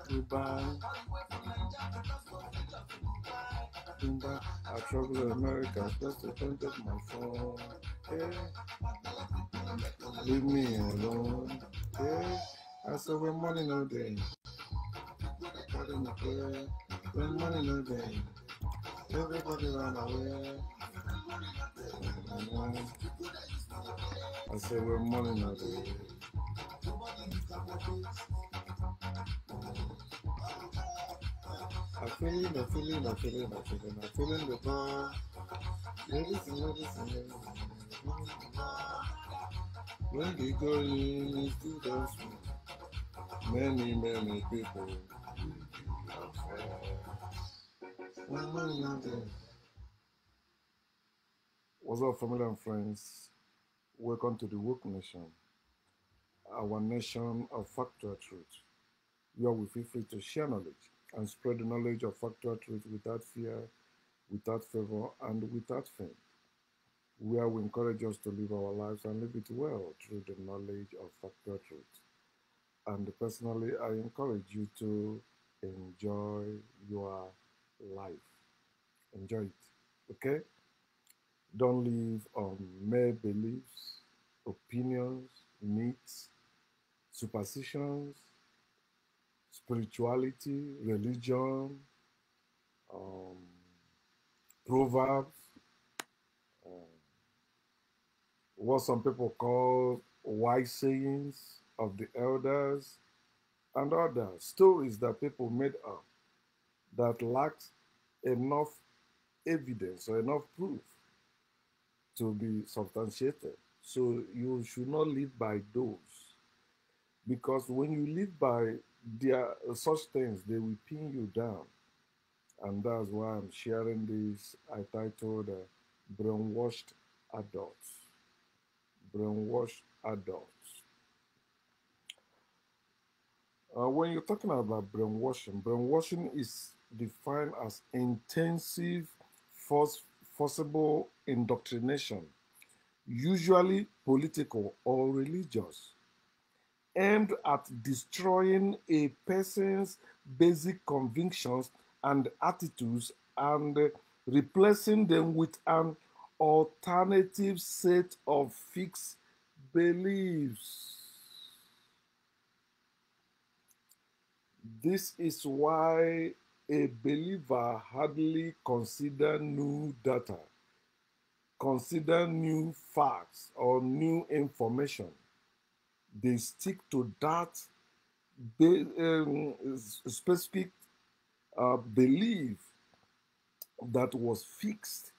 Goodbye. Goodbye. I travel to America, just to contact my phone. Yeah, leave me alone. Yeah, I said when money no day. Got in the prayer. When money no day. Everybody run away. Mhm. I said when money no day. I feel it, I feel it, I feel it, I feel it, I feel it, the bar. Ladies and ladies and ladies and ladies. When we go in to dance with many, many people. What's up, family and friends? Welcome to the Woke Nation, our nation of factual truth. Here we feel free to share knowledge and spread the knowledge of factual truth without fear, without favor, and without fame. Where we encourage us to live our lives and live it well through the knowledge of factual truth. And personally, I encourage you to enjoy your life. Enjoy it. Okay? Don't live on mere beliefs, opinions, myths, superstitions, spirituality, religion, um, proverbs, what some people call wise sayings of the elders, and other stories that people made up that lacks enough evidence or enough proof to be substantiated. So you should not live by those, because when you live by their such things, they will pin you down. And that's why I'm sharing this. I titled Brainwashed Adults. Brainwashed Adults. When you're talking about brainwashing, brainwashing is defined as intensive, forcible indoctrination, usually political or religious, aimed at destroying a person's basic convictions and attitudes and replacing them with an alternative set of fixed beliefs. This is why a believer hardly consider new data, consider new facts or new information. They stick to that specific belief that was fixed.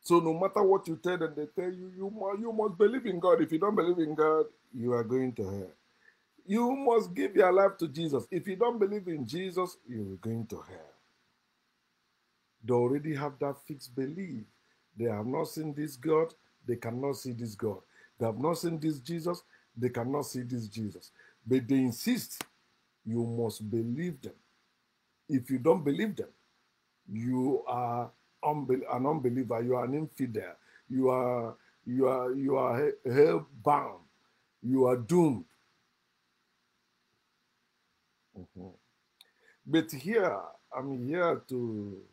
So no matter what you tell them, they tell you, you must believe in God. If you don't believe in God, you are going to hell. You must give your life to Jesus. If you don't believe in Jesus, you're going to hell. They already have that fixed belief. They have not seen this God, they cannot see this God. They have not seen this Jesus, they cannot see this Jesus. But they insist you must believe them. If you don't believe them, you are an unbeliever, you are an infidel, you are hell bound, you are doomed. Mhm. But here, I'm here to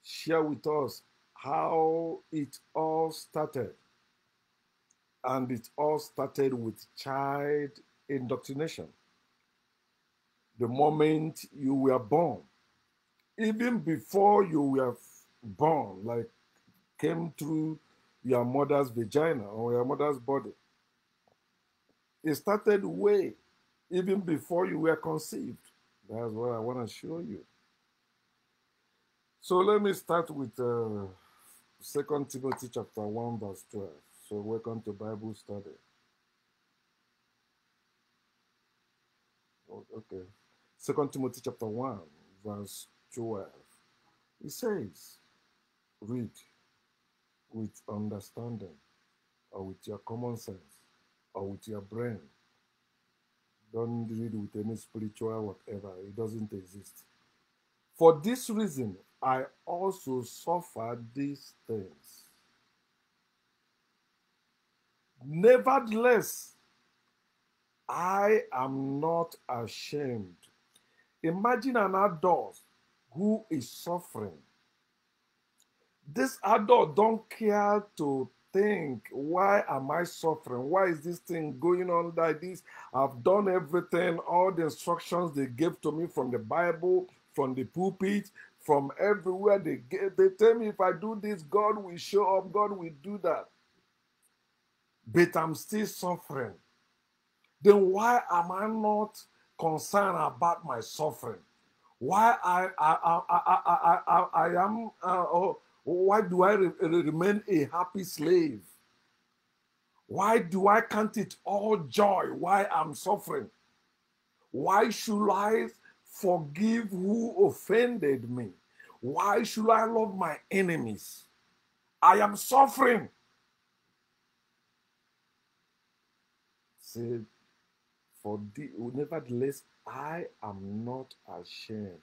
share with us how it all started. And it all started with child indoctrination. The moment you were born, even before you were born, like came through your mother's vagina or your mother's body, it started way even before you were conceived. That's what I want to show you. So let me start with 2 Timothy chapter 1 verse 12. So welcome to Bible study. Okay. 2 Timothy chapter 1 verse 12. It says, read with understanding or with your common sense or with your brain. Don't read with any spiritual whatever. It doesn't exist. For this reason, I also suffer these things. Nevertheless, I am not ashamed. Imagine an adult who is suffering. This adult don't care to think, why am I suffering? Why is this thing going on like this? I've done everything, all the instructions they gave to me from the Bible, from the pulpit, from everywhere they tell me if I do this, God will show up, God will do that. But I'm still suffering. Then why am I not concerned about my suffering? Why I am why do I remain a happy slave? Why do I count it all joy? Why I'm suffering? Why should I forgive who offended me? Why should I love my enemies? I am suffering. Say, nevertheless, I am not ashamed.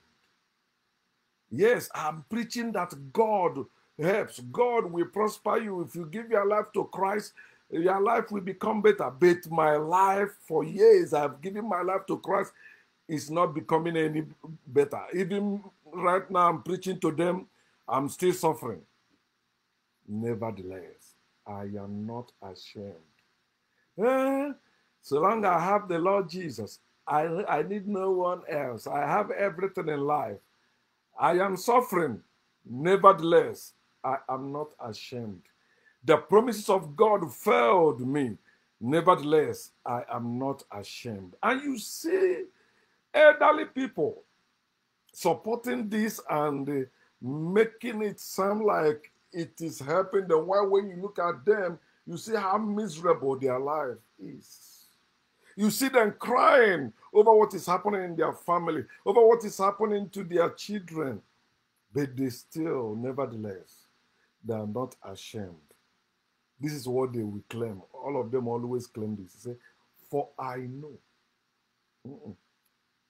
Yes, I'm preaching that God helps. God will prosper you. If you give your life to Christ, your life will become better. But my life, for years, I've given my life to Christ, is not becoming any better. Even right now, I'm preaching to them, I'm still suffering. Nevertheless, I am not ashamed. So long I have the Lord Jesus, I need no one else. I have everything in life. I am suffering. Nevertheless, I am not ashamed. The promises of God failed me. Nevertheless, I am not ashamed. And you see elderly people supporting this and making it sound like it is helping them. While when you look at them, you see how miserable their life is. You see them crying over what is happening in their family, over what is happening to their children. But they still, nevertheless, they are not ashamed. This is what they will claim. All of them always claim this. They say, for I know.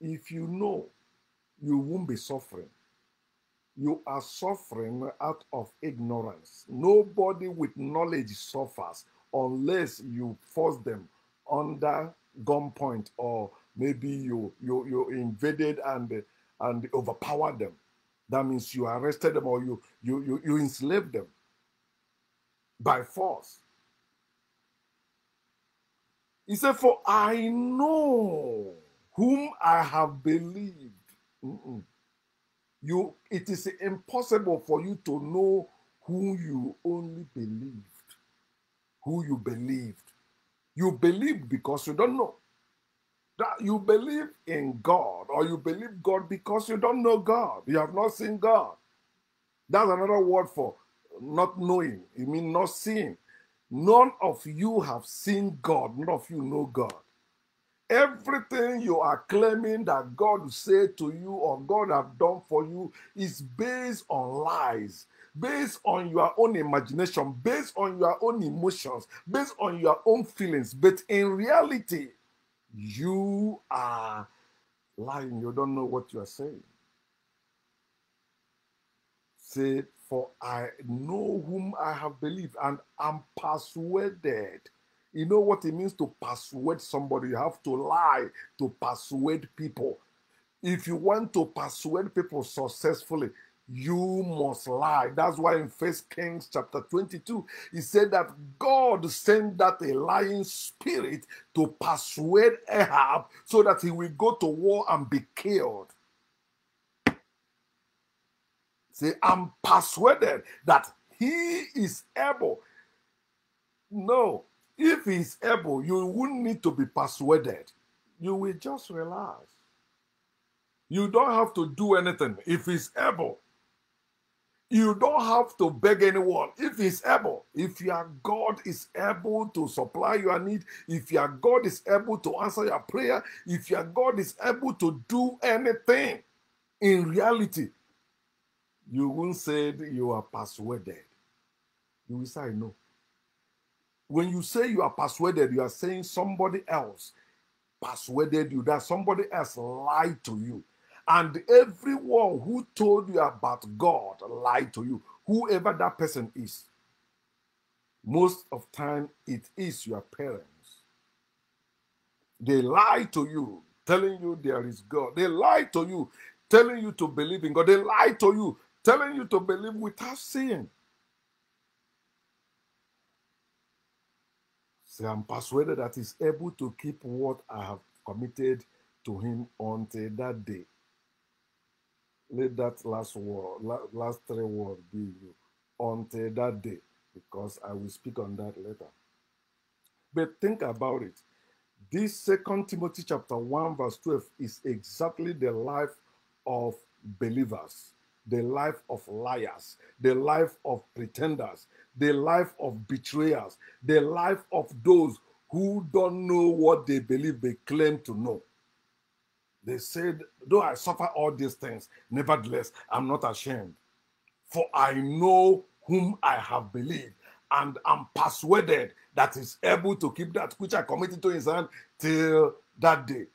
If you know, you won't be suffering. You are suffering out of ignorance. Nobody with knowledge suffers unless you force them under gunpoint, or maybe you invaded and overpowered them. That means you arrested them, or you enslaved them by force. He said, for I know whom I have believed. It is impossible for you to know who you only believed. Who you believed. You believe because you don't know. That you believe in God, or you believe God because you don't know God. You have not seen God. That's another word for not knowing. It means not seeing. None of you have seen God. None of you know God. Everything you are claiming that God said to you or God have done for you is based on lies, based on your own imagination, based on your own emotions, based on your own feelings. But in reality, you are lying. You don't know what you are saying. Say, for I know whom I have believed and am persuaded. You know what it means to persuade somebody? You have to lie to persuade people. If you want to persuade people successfully, you must lie. That's why in 1 Kings chapter 22, he said that God sent that a lying spirit to persuade Ahab so that he will go to war and be killed. Say, I'm persuaded that he is able. No, if he's able, you wouldn't need to be persuaded. You will just relax. You don't have to do anything. If he's able, you don't have to beg anyone. If he's able, if your God is able to supply your need, if your God is able to answer your prayer, if your God is able to do anything, in reality, you won't say you are persuaded. You will say, I know. When you say you are persuaded, you are saying somebody else persuaded you, that somebody else lied to you. And everyone who told you about God lied to you, whoever that person is. Most of time, it is your parents. They lie to you, telling you there is God. They lie to you, telling you to believe in God. They lie to you, telling you to believe without seeing. Say, I'm persuaded that he's able to keep what I have committed to him until that day. Let that last word, last three words be you. Until that day, because I will speak on that later. But think about it. This Second Timothy chapter 1, verse 12 is exactly the life of believers, the life of liars, the life of pretenders, the life of betrayers, the life of those who don't know what they believe they claim to know. They said, though I suffer all these things, nevertheless, I'm not ashamed. For I know whom I have believed, and am persuaded that is able to keep that which I committed to his hand till that day.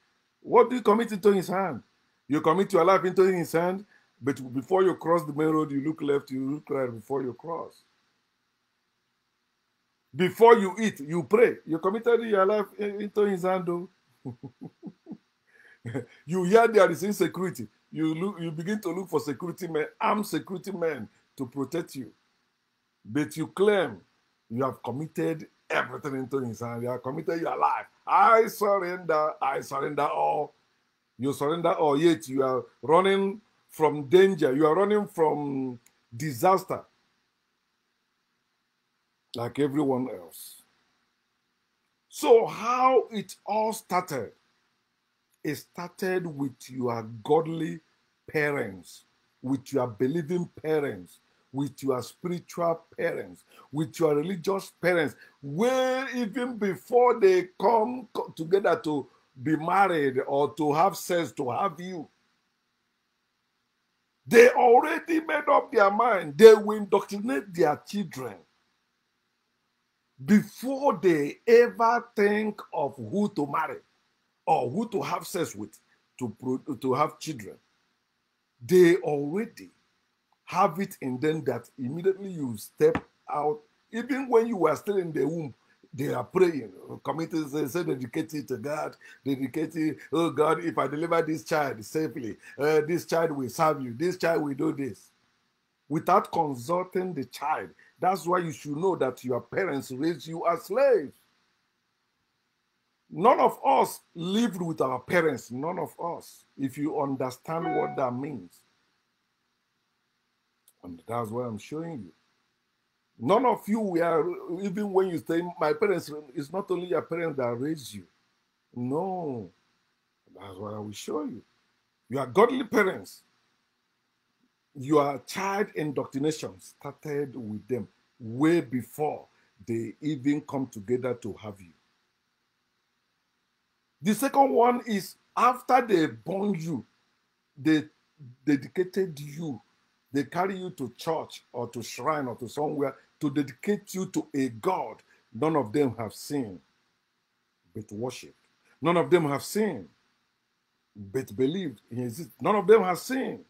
What do you commit into his hand? You commit your life into his hand, but before you cross the main road, you look left, you look right before you cross. Before you eat, you pray. You committed your life into his hand, though. You hear there is insecurity. You begin to look for security men, armed security men to protect you. But you claim you have committed everything into his hand. You have committed your life. I surrender all. You surrender all, yet you are running from danger. You are running from disaster like everyone else. So how it all started? It started with your godly parents, with your believing parents, with your spiritual parents, with your religious parents, where even before they come together to be married or to have sex, to have you, they already made up their mind. They will indoctrinate their children before they ever think of who to marry or who to have sex with to have children. They already have it in them that immediately you step out, even when you were still in the womb, they are praying, committing, say, dedicated to God, dedicated, oh God, if I deliver this child safely, this child will serve you, this child will do this. Without consulting the child. That's why you should know that your parents raised you as slaves. None of us lived with our parents, none of us, if you understand what that means. And that's what I'm showing you. None of you were, even when you say, my parents, it's not only your parents that raised you. No. That's what I will show you. You are godly parents. Your child indoctrination started with them way before they even come together to have you. The second one is after they born you, they dedicated you. They carry you to church or to shrine or to somewhere to dedicate you to a God. None of them have seen, but worship. None of them have seen, but believed in existence. None of them have seen.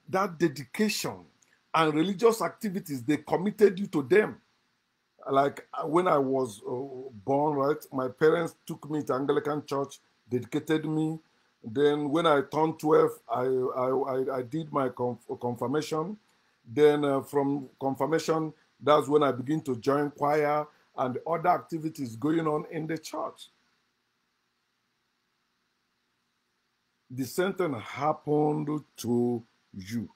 That dedication and religious activities, they committed you to them. Like when I was born, right, my parents took me to Anglican church, dedicated me. Then when I turned 12, I did my confirmation. Then from confirmation, that's when I began to join choir and other activities going on in the church. The same thing happened to you.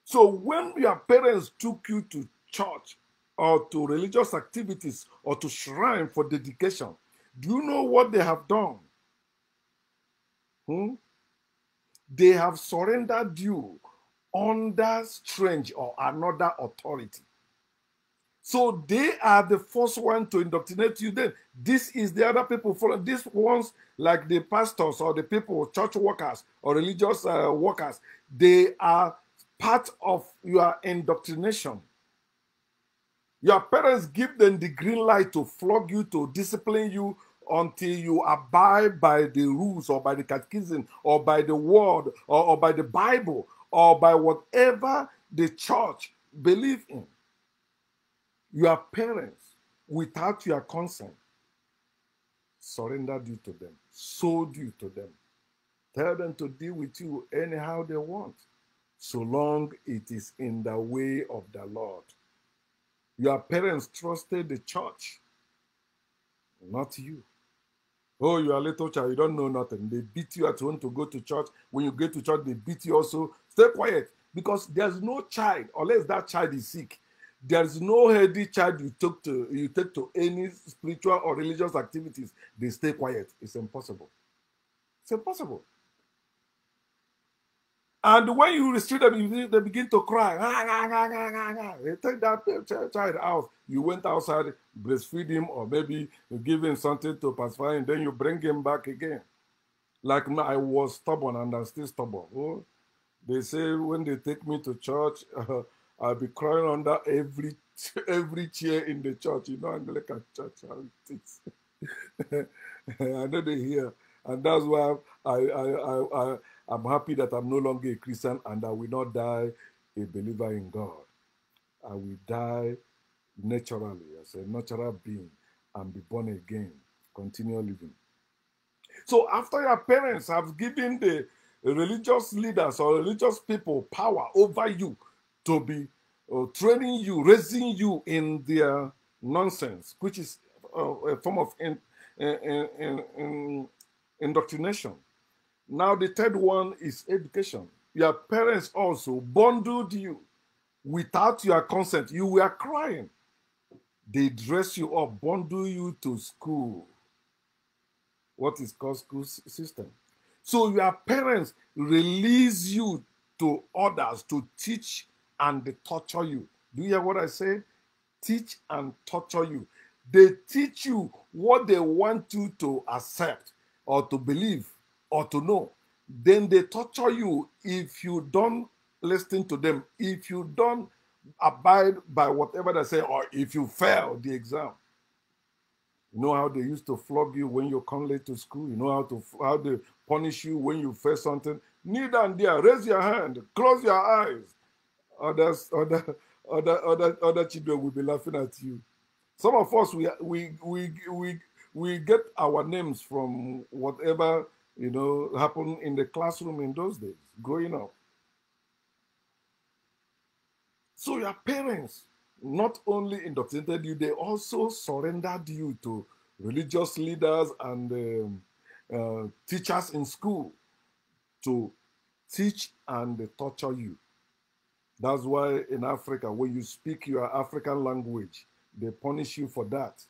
So when your parents took you to church or to religious activities or to shrine for dedication, do you know what they have done? They have surrendered you under strange or another authority. So they are the first one to indoctrinate you. Then this is the other people following. These ones, like the pastors or the people, church workers or religious workers, they are part of your indoctrination. Your parents give them the green light to flog you, to discipline you until you abide by the rules or by the catechism or by the word or by the Bible or by whatever the church believe in. Your parents. without your consent, surrendered you to them, sold you to them, tell them to deal with you anyhow they want, so long it is in the way of the Lord. Your parents trusted the church, not you. Oh, you are a little child, you don't know nothing. They beat you at home to go to church. When you get to church, they beat you also. Stay quiet, because there's no child, unless that child is sick. There's no healthy child you take to any spiritual or religious activities. They stay quiet. It's impossible. It's impossible. And when you restrict them, they begin to cry. They take that child out. You went outside, breastfeed him, or maybe you give him something to pacify him, then you bring him back again. Like me, I was stubborn and I'm still stubborn. Oh, they say when they take me to church, I'll be crying under every chair in the church. You know, Anglican church, how it is. I know they hear. And that's why I'm happy that I'm no longer a Christian and I will not die a believer in God. I will die naturally as a natural being and be born again, continue living. So after your parents have given the religious leaders or religious people power over you to be training you, raising you in their nonsense, which is a form of indoctrination. Now the third one is education. Your parents also bundled you without your consent. You were crying. They dress you up, bundle you to school. What is called school system. So your parents release you to others to teach and torture you. Do you hear what I said? Teach and torture you. They teach you what they want you to accept or to believe or to know. Then they torture you if you don't listen to them, if you don't abide by whatever they say, or if you fail the exam. You know how they used to flog you when you come late to school? You know how they punish you when you fail something? Kneel down there, raise your hand, close your eyes. Other children will be laughing at you. Some of us we get our names from whatever happened in the classroom in those days, growing up. So your parents not only indoctrinated you, they also surrendered you to religious leaders and teachers in school to teach and torture you. That's why in Africa, when you speak your African language, they punish you for that.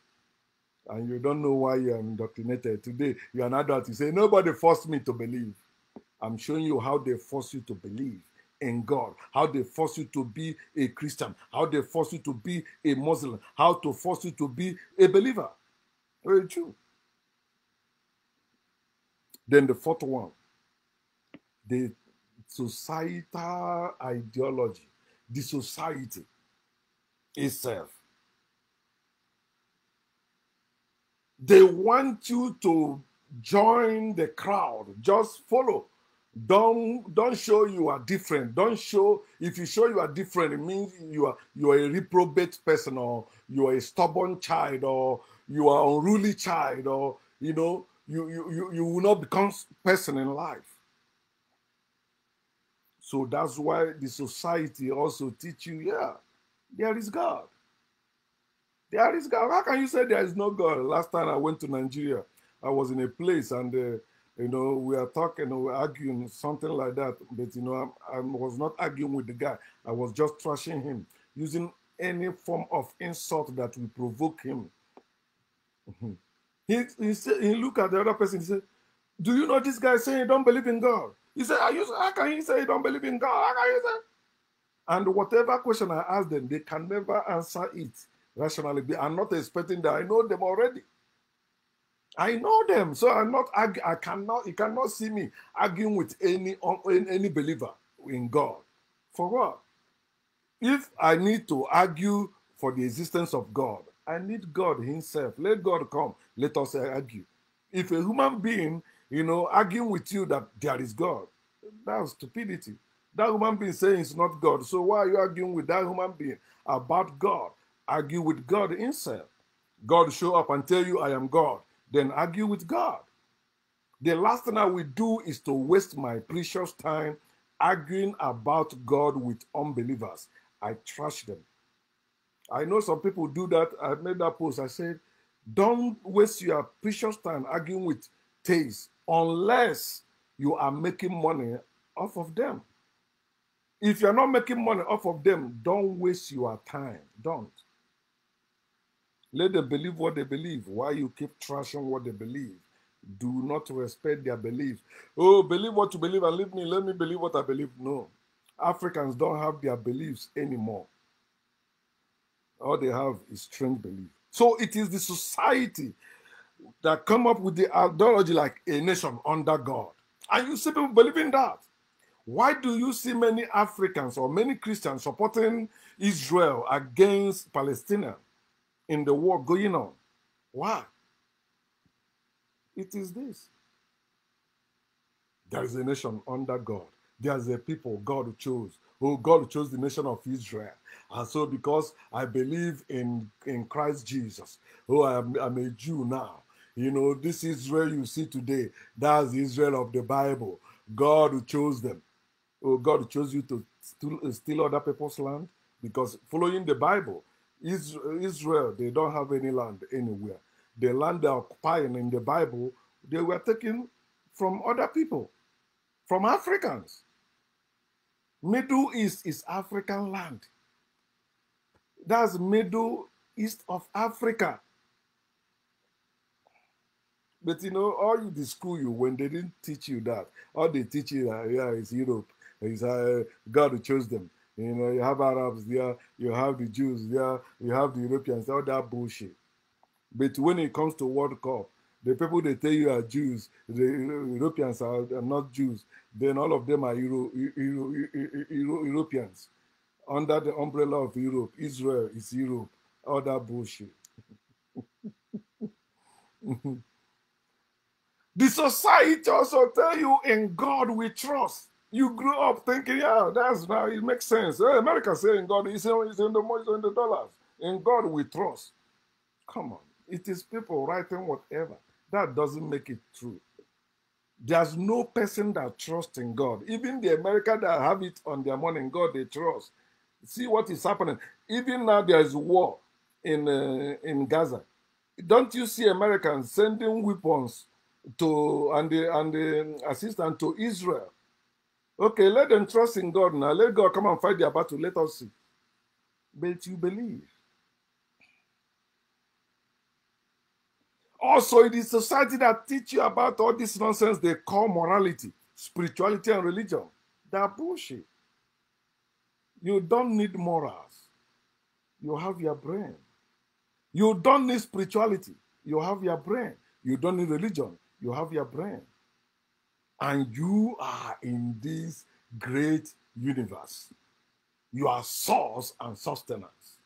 And you don't know why you're indoctrinated. Today, you're an adult, you say, nobody forced me to believe. I'm showing you how they force you to believe in God, how they force you to be a Christian, how they force you to be a Muslim, how to force you to be a believer. Very true. Then the fourth one, the societal ideology, the society itself. They want you to join the crowd, just follow. Don't show you are different. Don't show. If you show you are different, it means you are a reprobate person, or you are a stubborn child, or you are an unruly child, or you will not become person in life. So that's why the society also teach you, yeah, there is God. There is God. How can you say there is no God? Last time I went to Nigeria, I was in a place and we are talking, we were arguing, something like that. But I was not arguing with the guy. I was just trashing him, using any form of insult that will provoke him. He looked at the other person. He said, "Do you know this guy saying he don't believe in God?" He said, "How can he say he don't believe in God? How can you say?" And whatever question I ask them, they can never answer it rationally. I'm not expecting that. I know them already. I know them, so I'm not. I cannot. You cannot see me arguing with any believer in God. For what? If I need to argue for the existence of God, I need God Himself. Let God come. Let us argue. If a human being, arguing with you that there is God, that's stupidity. That human being saying it's not God. So why are you arguing with that human being about God? Argue with God Himself. God show up and tell you I am God, then argue with God. The last thing I will do is to waste my precious time arguing about God with unbelievers. I trash them. I know some people do that. I made that post. I said, don't waste your precious time arguing with theists unless you are making money off of them. If you're not making money off of them, don't waste your time. Don't. Let them believe what they believe. Why you keep trashing what they believe? Do not respect their beliefs. Oh, believe what you believe and leave me. Let me believe what I believe. No. Africans don't have their beliefs anymore. All they have is strange belief. So it is the society that come up with the ideology like a nation under God. And you see people believing that. Why do you see many Africans or many Christians supporting Israel against Palestine in the war going on? Why? It is this. There is a nation under God. There's a people God chose. Oh, God chose the nation of Israel. And so because I believe in Christ Jesus, oh, I'm a Jew now. You know, this Israel you see today, that's the Israel of the Bible. God chose them. Oh, God chose you to steal other people's land? Because following the Bible, Israel, they don't have any land anywhere. The land they're occupying in the Bible, they were taken from other people, from Africans. Middle East is African land. That's Middle East of Africa. But you know, all the school you, when they didn't teach you that, all they teach you that, yeah, it's Europe. It's God who chose them. You know, you have Arabs there, you have the Jews there, you have the Europeans, all that bullshit. But when it comes to World Cup, the people they tell you are Jews, the Europeans are not Jews, then all of them are Europeans. Under the umbrella of Europe, Israel is Europe, all that bullshit. The society also tell you in God we trust. You grew up thinking, yeah, that's now it makes sense. America saying God is in the dollars. In God we trust. Come on. It is people writing whatever. That doesn't make it true. There's no person that trusts in God. Even the America that have it on their money in God, they trust. See what is happening. Even now there is war in Gaza. Don't you see Americans sending weapons to and the assistance to Israel? Okay, let them trust in God now. Let God come and fight their battle. Let us see. But you believe. Also, it is society that teach you about all this nonsense they call morality, spirituality, and religion. They're bullshit. You don't need morals. You have your brain. You don't need spirituality. You have your brain. You don't need religion. You have your brain. And you are in this great universe. You are source and sustenance.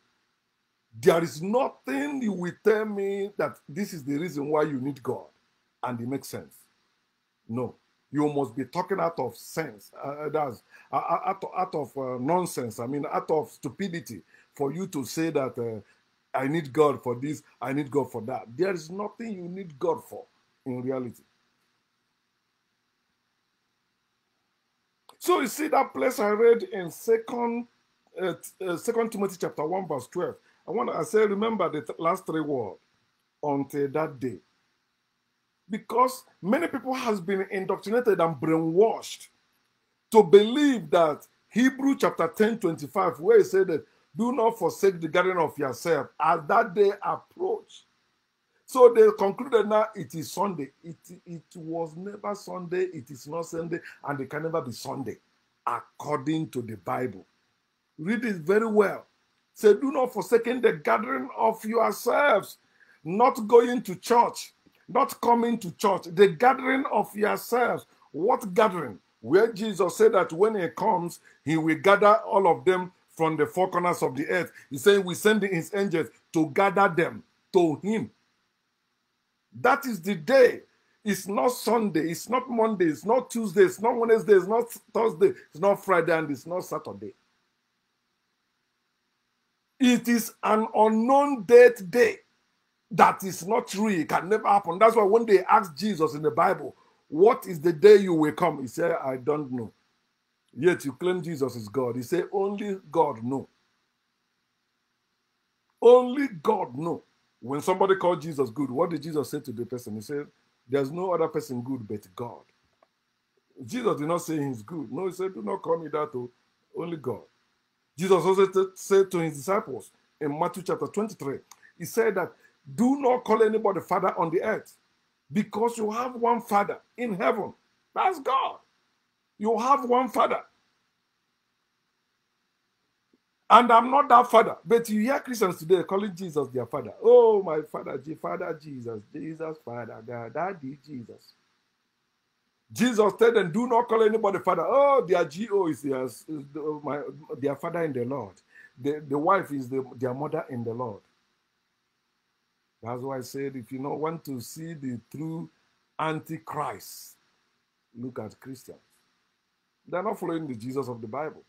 There is nothing you will tell me that this is the reason why you need God. And it makes sense. No. You must be talking out of sense. That's out of nonsense. I mean, out of stupidity for you to say that I need God for this, I need God for that. There is nothing you need God for in reality. So you see that place I read in Second Timothy chapter 1 verse 12. I say remember the last three words until that day. Because many people has been indoctrinated and brainwashed to believe that Hebrew chapter 10:25, where it said that do not forsake the gathering of yourself as that day approach. So they concluded now it is Sunday. It was never Sunday, it is not Sunday, and it can never be Sunday, according to the Bible. Read it very well. Say, do not forsake the gathering of yourselves, not going to church, not coming to church, the gathering of yourselves. What gathering? Where Jesus said that when he comes, he will gather all of them from the four corners of the earth. He said, we send his angels to gather them to him. That is the day. It's not Sunday, it's not Monday, it's not Tuesday, it's not Wednesday, it's not Thursday, it's not Friday, and it's not Saturday. It is an unknown date day. That is not true. It can never happen. That's why when they asked Jesus in the Bible, what is the day you will come? He said, I don't know. Yet you claim Jesus is God. He said, only God know. Only God know. When somebody called Jesus good, what did Jesus say to the person? He said, there's no other person good but God. Jesus did not say he's good. No, he said, do not call me that, only God. Jesus also said to his disciples in Matthew chapter 23, he said that do not call anybody father on the earth because you have one father in heaven. That's God. You have one father. And I'm not that father. But you hear Christians today calling Jesus their father. Oh, my father, Father Jesus, Jesus, Father, God, Daddy, Jesus. Jesus told them, do not call anybody father. Oh, their GO is their father in the Lord. The wife is their mother in the Lord. That's why I said, if you don't want to see the true antichrist, look at Christians. They're not following the Jesus of the Bible.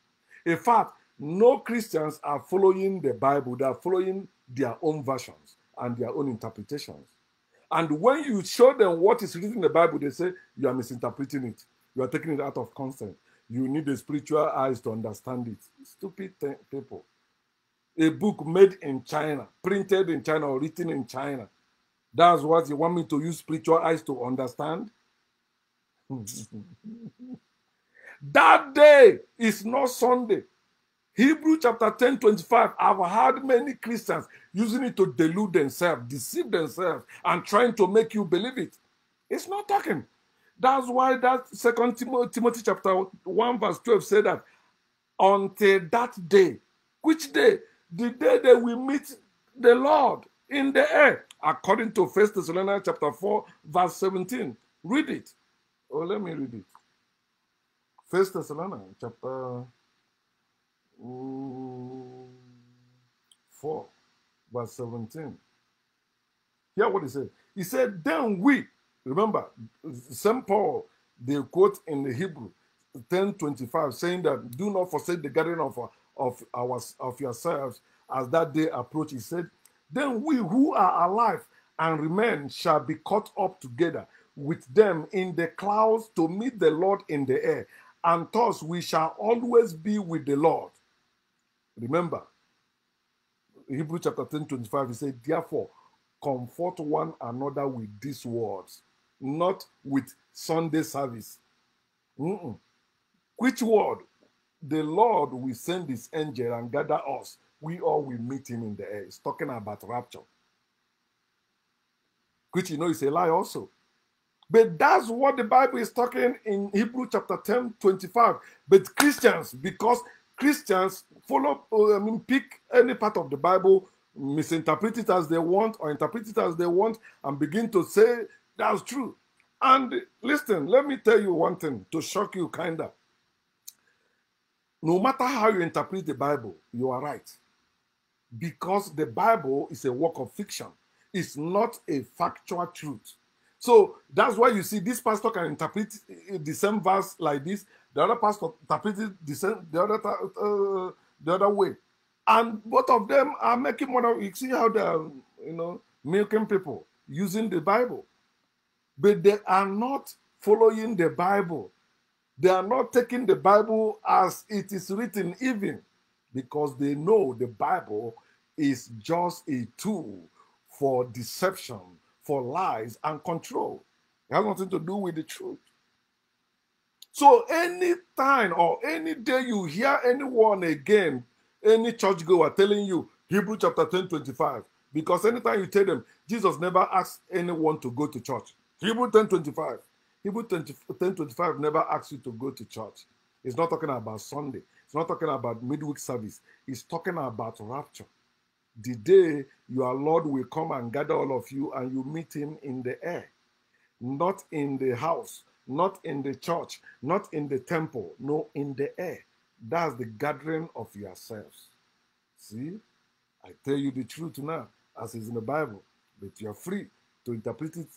In fact, no Christians are following the Bible. They are following their own versions and their own interpretations. And when you show them what is written in the Bible, they say you are misinterpreting it. You are taking it out of context. You need the spiritual eyes to understand it. Stupid people. A book made in China, printed in China, or written in China. That's what you want me to use spiritual eyes to understand? That day is not Sunday. Hebrew chapter 10:25. I've heard many Christians using it to delude themselves, deceive themselves, and trying to make you believe it. It's not talking. That's why that 2 Timothy chapter 1 verse 12 said that until that day. Which day? The day that we meet the Lord in the air, according to 1 Thessalonians chapter 4 verse 17. Read it. Oh, let me read it. 1 Thessalonians chapter 4 verse 17. Hear what he said. He said, then we, remember, St. Paul, they quote in the Hebrew 10:25, saying that do not forsake the gathering of yourselves as that day approach. He said, then we who are alive and remain shall be caught up together with them in the clouds to meet the Lord in the air, and thus we shall always be with the Lord. Remember, Hebrew chapter 10:25, he said, therefore, comfort one another with these words, not with Sunday service. Which word? The Lord will send his angel and gather us. We all will meet him in the air. It's talking about rapture. Which you know is a lie also. But that's what the Bible is talking in Hebrew chapter 10:25. But Christians, because Christians pick any part of the Bible, misinterpret it as they want or interpret it as they want and begin to say that's true. And listen, let me tell you one thing to shock you kind of. No matter how you interpret the Bible, you are right. Because the Bible is a work of fiction. It's not a factual truth. So that's why you see this pastor can interpret the same verse like this. The other pastor interpreted the other way. And both of them are making money. You see how they're, milking people using the Bible. But they are not following the Bible. They are not taking the Bible as it is written even, because they know the Bible is just a tool for deception, for lies and control. It has nothing to do with the truth. So any time or any day you hear anyone again, any churchgoer telling you Hebrew chapter 10:25, because anytime you tell them, Jesus never asked anyone to go to church. Hebrew 10:25. Hebrew 10:25 never asks you to go to church. It's not talking about Sunday. It's not talking about midweek service. It's talking about rapture. The day your Lord will come and gather all of you and you meet him in the air. Not in the house, not in the church, not in the temple, no, in the air. That's the gathering of yourselves. See, I tell you the truth now, as is in the Bible, but you're free to interpret it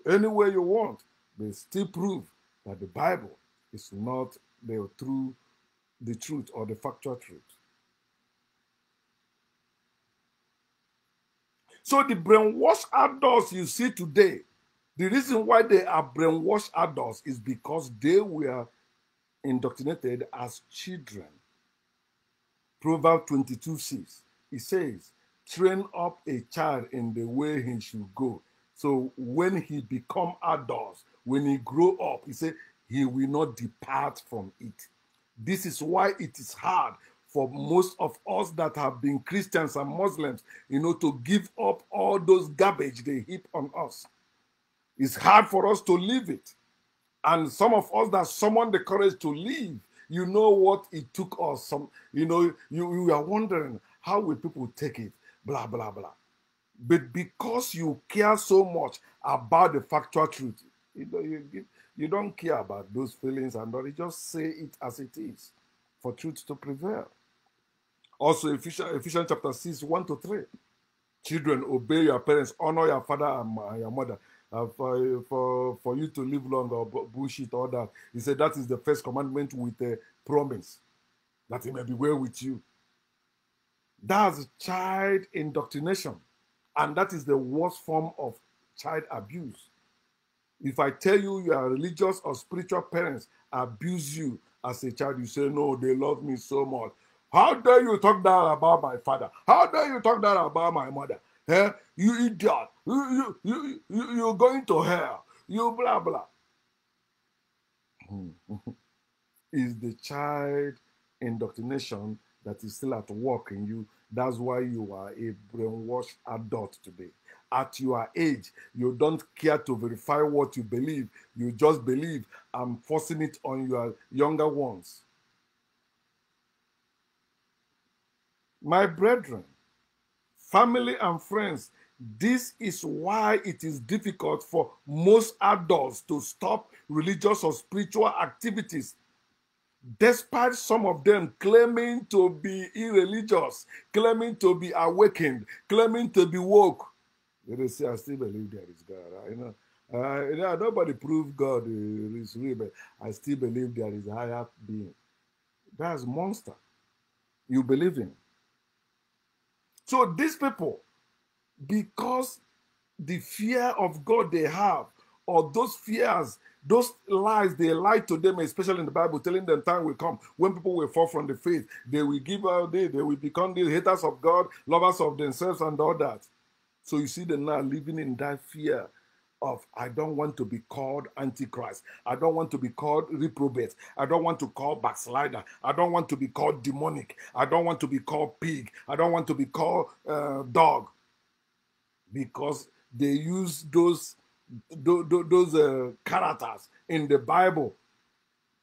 any way you want, but still prove that the Bible is not the truth or the factual truth. So the brainwashed adults you see today, the reason why they are brainwashed adults is because they were indoctrinated as children. Proverbs 22:6, it says, train up a child in the way he should go. So when he become adults, when he grow up, he said he will not depart from it. This is why it is hard for most of us that have been Christians and Muslims, to give up all those garbage they heap on us. It's hard for us to leave it. And some of us that summoned the courage to leave, you know what it took us. You are wondering, how will people take it? Blah, blah, blah. But because you care so much about the factual truth, you don't care about those feelings and all. You just say it as it is for truth to prevail. Also, Ephesians chapter 6, 1 to 3. Children, obey your parents, honor your father and your mother. For you to live long or bullshit, all that. He said that is the first commandment with a promise that it may be well with you. That's child indoctrination. And that is the worst form of child abuse. If I tell you your religious or spiritual parents abuse you as a child, you say, no, they love me so much. How dare you talk that about my father? How dare you talk that about my mother? Eh? You idiot. You're going to hell. You blah, blah. Is the child indoctrination that is still at work in you. That's why you are a brainwashed adult today. At your age, you don't care to verify what you believe. You just believe and forcing it on your younger ones. My brethren, family and friends, this is why it is difficult for most adults to stop religious or spiritual activities, despite some of them claiming to be irreligious, claiming to be awakened, claiming to be woke. They say, I still believe there is God. Nobody proved God is real, but I still believe there is a higher being. That's monster. You believe in. So these people, because the fear of God they have, or those fears, those lies they lie to them, especially in the Bible, telling them time will come when people will fall from the faith. They will give out, they will become the haters of God, lovers of themselves, and all that. So you see them now living in that fear of, I don't want to be called Antichrist. I don't want to be called reprobate. I don't want to call backslider. I don't want to be called demonic. I don't want to be called pig. I don't want to be called dog. Because they use those characters in the Bible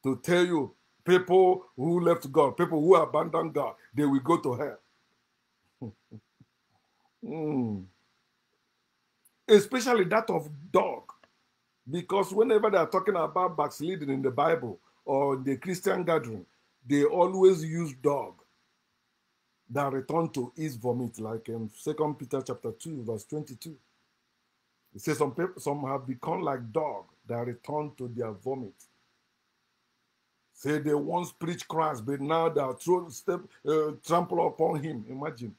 to tell you people who left God, people who abandoned God, they will go to hell. Especially that of dog. Because whenever they are talking about backsliding in the Bible or the Christian gathering, they always use dog that return to his vomit, like in 2 Peter chapter 2, verse 22. It says some have become like dog that return to their vomit. Say they once preached Christ, but now they are trample upon him. Imagine.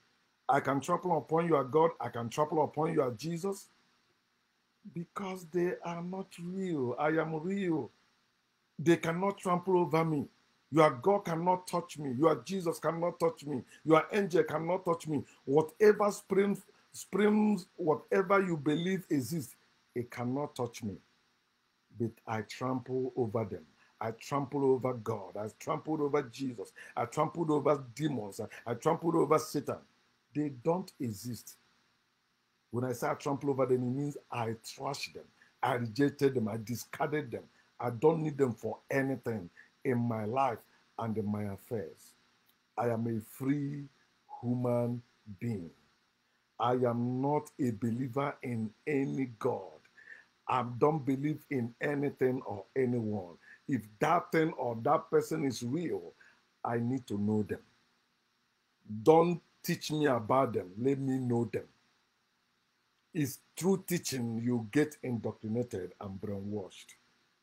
I can trample upon your God. I can trample upon your Jesus. Because they are not real. I am real. They cannot trample over me. Your God cannot touch me. Your Jesus cannot touch me. Your angel cannot touch me. Whatever springs, whatever you believe exists, it cannot touch me. But I trample over them. I trampled over God. I trampled over Jesus. I trampled over demons. I trampled over Satan. They don't exist. When I say I trample over them, it means I trash them. I rejected them. I discarded them. I don't need them for anything in my life and in my affairs. I am a free human being. I am not a believer in any God. I don't believe in anything or anyone. If that thing or that person is real, I need to know them. Don't teach me about them. Let me know them. It's through teaching you get indoctrinated and brainwashed.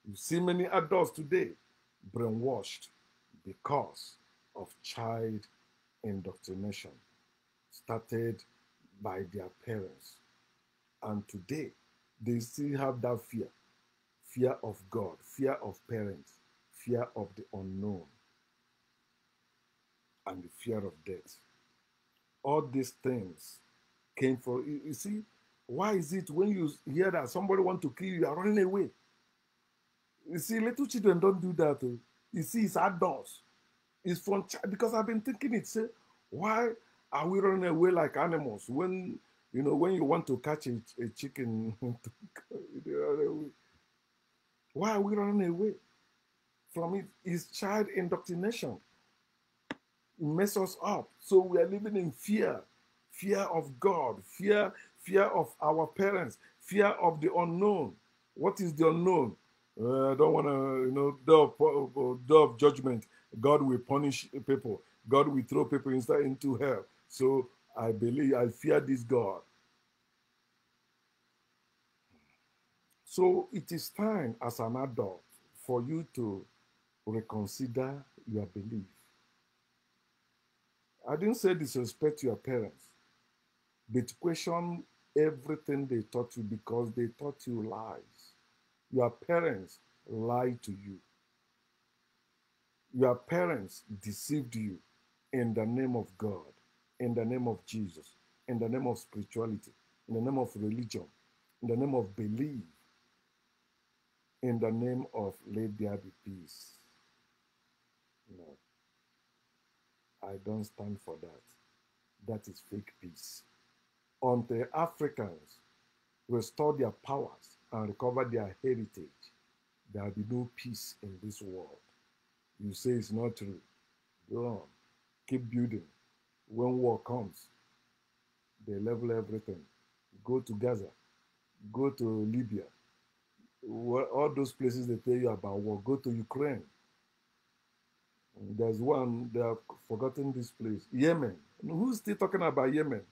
You see many adults today brainwashed because of child indoctrination. Started by their parents. And today, they still have that fear, fear of God, fear of parents, fear of the unknown, and the fear of death. All these things came from, you see, why is it when you hear that somebody want to kill you, you are running away? You see, little children don't do that. You see, it's adults. It's from because I've been thinking it. Say, why are we running away like animals when when you want to catch a chicken? Why are we running away from it? It's child indoctrination. Mess us up. So we are living in fear, fear of God, fear of our parents, fear of the unknown. What is the unknown? I don't want to, day of judgment. God will punish people. God will throw people into hell. So I fear this God. So it is time as an adult for you to reconsider your belief. I didn't say disrespect your parents, but question everything they taught you because they taught you lies. Your parents lied to you. Your parents deceived you in the name of God, in the name of Jesus, in the name of spirituality, in the name of religion, in the name of belief, in the name of let there be peace. No, I don't stand for that. That is fake peace. Until Africans restore their powers and recover their heritage, there will be no peace in this world. You say it's not true. Go on. Keep building. When war comes, they level everything. Go to Gaza. Go to Libya. All those places they tell you about war. Go to Ukraine. There's one, they have forgotten this place. Yemen. Who's still talking about Yemen?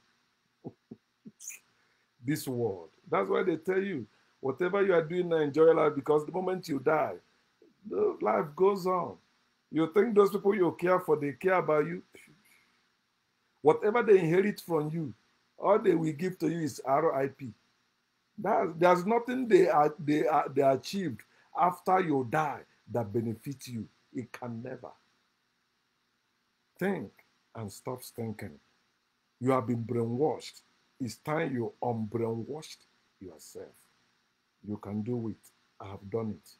This world. That's why they tell you, whatever you are doing now, enjoy life because the moment you die, the life goes on. You think those people you care for, they care about you? Whatever they inherit from you, all they will give to you is RIP. There's nothing they achieved after you die that benefits you. It can never. Think and stop thinking. You have been brainwashed. It's time you unbrainwashed yourself. You can do it. I have done it.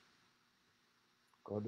God